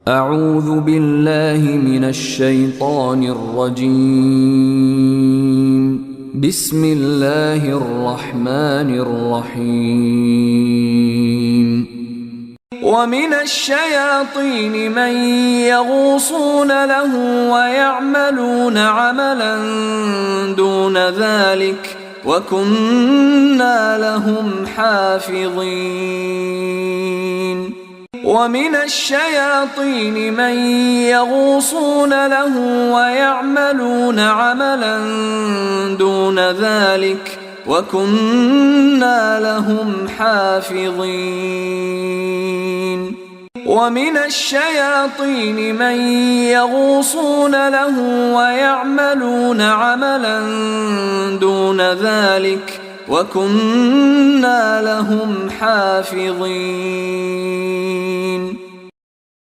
أعوذ بالله من الشيطان الرجيم. بسم الله الرحمن الرحيم. ومن الشياطين من يغوصون له ويعملون عملا دون ذلك وكنا لهم حافظين. ومن الشياطين من يغوصون له ويعملون عملا دون ذلك وكنا لهم حافظين. ومن الشياطين من يغوصون له ويعملون عملا دون ذلك وكنا لهم حافظين.